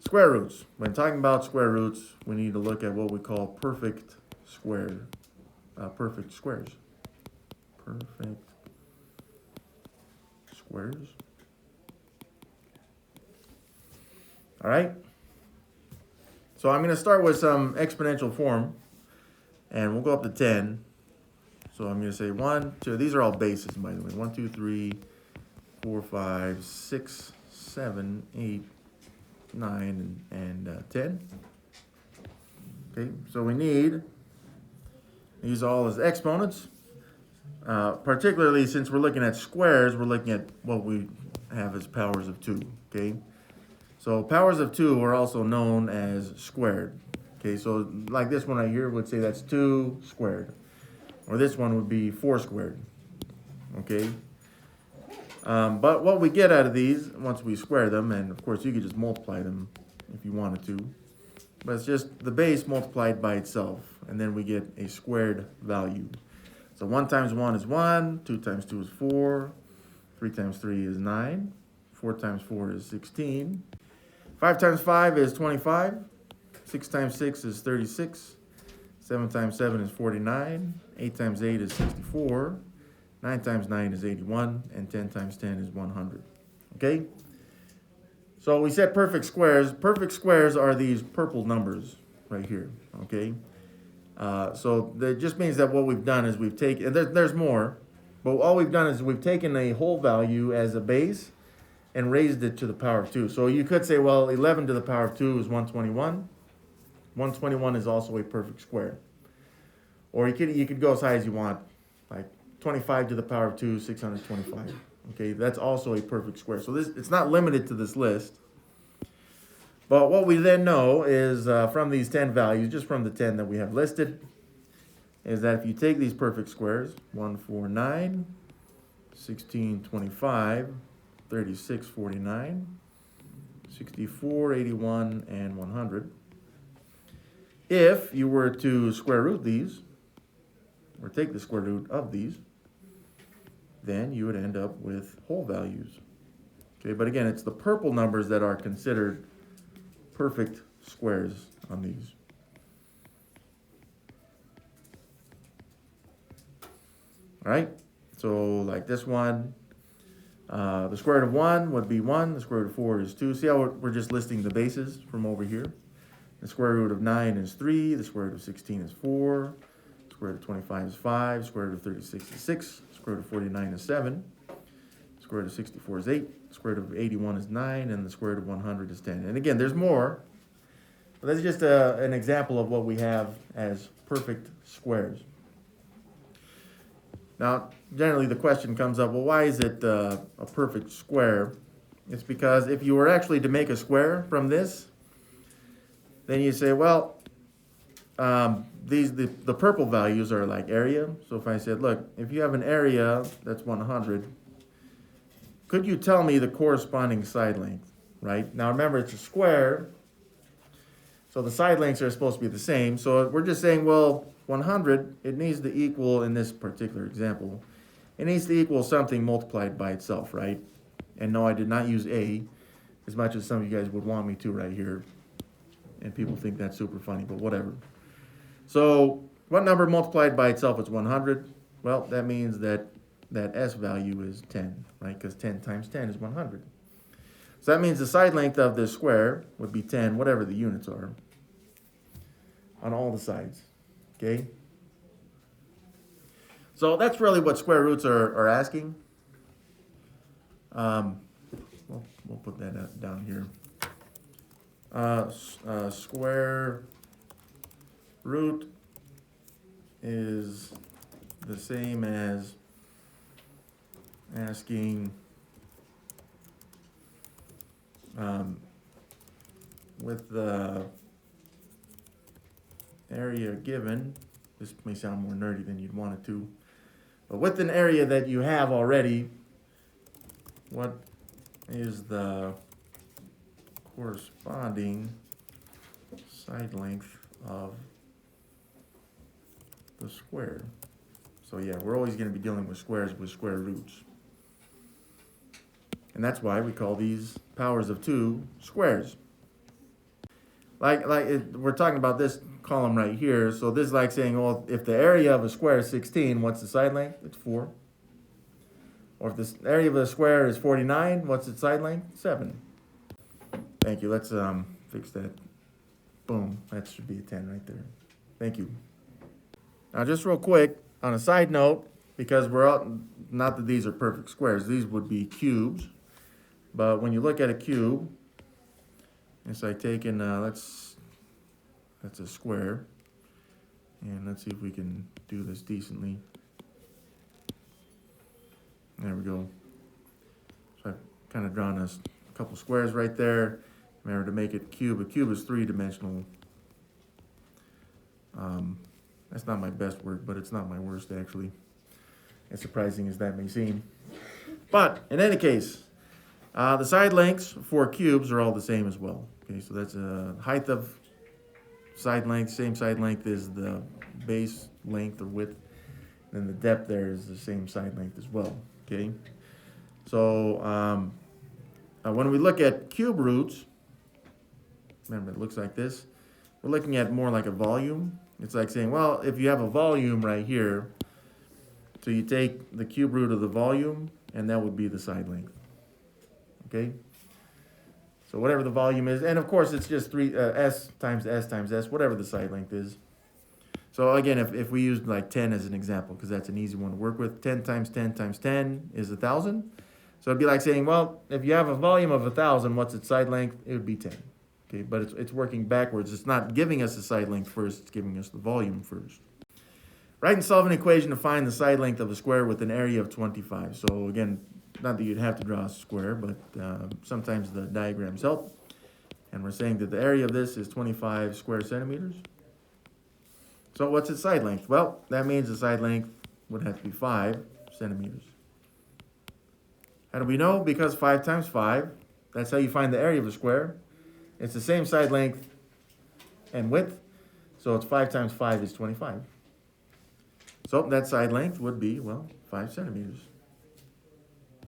Square roots. When talking about square roots, we need to look at what we call perfect squares. Perfect squares. Perfect squares. All right. So I'm going to start with some exponential form, and we'll go up to 10. So I'm going to say 1, 2. These are all bases, by the way. 1, 2, 3, 4, 5, 6, 7, 8, 9, and 10. Okay, so we need these all as exponents. Particularly since we're looking at squares, we're looking at what we have as powers of 2. Okay, so powers of 2 are also known as squared. Okay, so like this one right here would say that's 2 squared. Or this one would be 4 squared. Okay, but what we get out of these once we square them, and of course you could just multiply them if you wanted to, but it's just the base multiplied by itself, and then we get a squared value. So 1 times 1 is 1, 2 times 2 is 4, 3 times 3 is 9, 4 times 4 is 16, 5 times 5 is 25, 6 times 6 is 36, 7 times 7 is 49, 8 times 8 is 64, 9 times 9 is 81, and 10 times 10 is 100. Okay? So we said perfect squares. Perfect squares are these purple numbers right here. Okay? So that just means that what we've done is we've taken, and there's more, but all we've done is we've taken a whole value as a base and raised it to the power of 2. So you could say, well, 11 to the power of 2 is 121. 121 is also a perfect square. Or you could go as high as you want, like 25 to the power of 2, 625. Okay, that's also a perfect square. So it's not limited to this list. But what we then know is from these 10 values, just from the 10 that we have listed, is that if you take these perfect squares, 1, 4, 9, 16, 25, 36, 49, 64, 81, and 100, if you were to square root these, or take the square root of these, then you would end up with whole values. Okay, but again, it's the purple numbers that are considered perfect squares on these. All right, so like this one, the square root of 1 would be 1, the square root of 4 is 2. See how we're just listing the bases from over here? The square root of 9 is 3, the square root of 16 is 4, the square root of 25 is 5, the square root of 36 is 6, the square root of 49 is 7, the square root of 64 is 8, the square root of 81 is 9, and the square root of 100 is 10. And again, there's more, but that's just an example of what we have as perfect squares. Now, generally the question comes up, well, why is it a perfect square? It's because if you were actually to make a square from this, then you say, well, the purple values are like area. So if I said, look, if you have an area that's 100, could you tell me the corresponding side length, right? Now remember, it's a square, so the side lengths are supposed to be the same. So we're just saying, well, 100, it needs to equal, in this particular example, it needs to equal something multiplied by itself, right? And no, I did not use a, as much as some of you guys would want me to right here. And people think that's super funny, but whatever. So what number multiplied by itself is 100? Well, that means that S value is 10, right? Because 10 times 10 is 100. So that means the side length of this square would be 10, whatever the units are, on all the sides, okay? So that's really what square roots are asking. We'll put that down here. Square root is the same as asking with the area given. This may sound more nerdy than you'd want it to, but with an area that you have already, what is the corresponding side length of the square? So yeah, we're always going to be dealing with squares with square roots. And that's why we call these powers of 2 squares. we're talking about this column right here. So this is like saying, well, if the area of a square is 16, what's the side length? It's 4. Or if the area of a square is 49, what's its side length? 7. Thank you. Let's fix that. Boom. That should be a 10 right there. Thank you. Now, just real quick, on a side note, because we're out, not that these are perfect squares, these would be cubes. But when you look at a cube, it's like taking, that's a square. And let's see if we can do this decently. There we go. So I've kind of drawn a couple squares right there. Remember, to make it a cube is 3-dimensional. That's not my best word, but it's not my worst, actually. As surprising as that may seem. But, in any case, the side lengths for cubes are all the same as well. Okay, so that's a height of side length, same side length as the base length or width. And the depth there is the same side length as well. Okay, so when we look at cube roots, remember it looks like this. We're looking at more like a volume. It's like saying, well, if you have a volume right here, so you take the cube root of the volume, and that would be the side length. Okay? So whatever the volume is, and of course it's just s times s times s, whatever the side length is. So again, if we use like 10 as an example, because that's an easy one to work with, 10 times 10 times 10 is 1,000. So it'd be like saying, well, if you have a volume of 1,000, what's its side length? It would be 10. Okay, but it's working backwards. It's not giving us the side length first, it's giving us the volume first. Write and solve an equation to find the side length of a square with an area of 25. So again, not that you'd have to draw a square, but sometimes the diagrams help. And we're saying that the area of this is 25 square centimeters. So what's its side length? Well, that means the side length would have to be 5 centimeters. How do we know? Because 5 times 5, that's how you find the area of a square. It's the same side length and width, so it's 5 times 5 is 25. So that side length would be, well, 5 centimeters.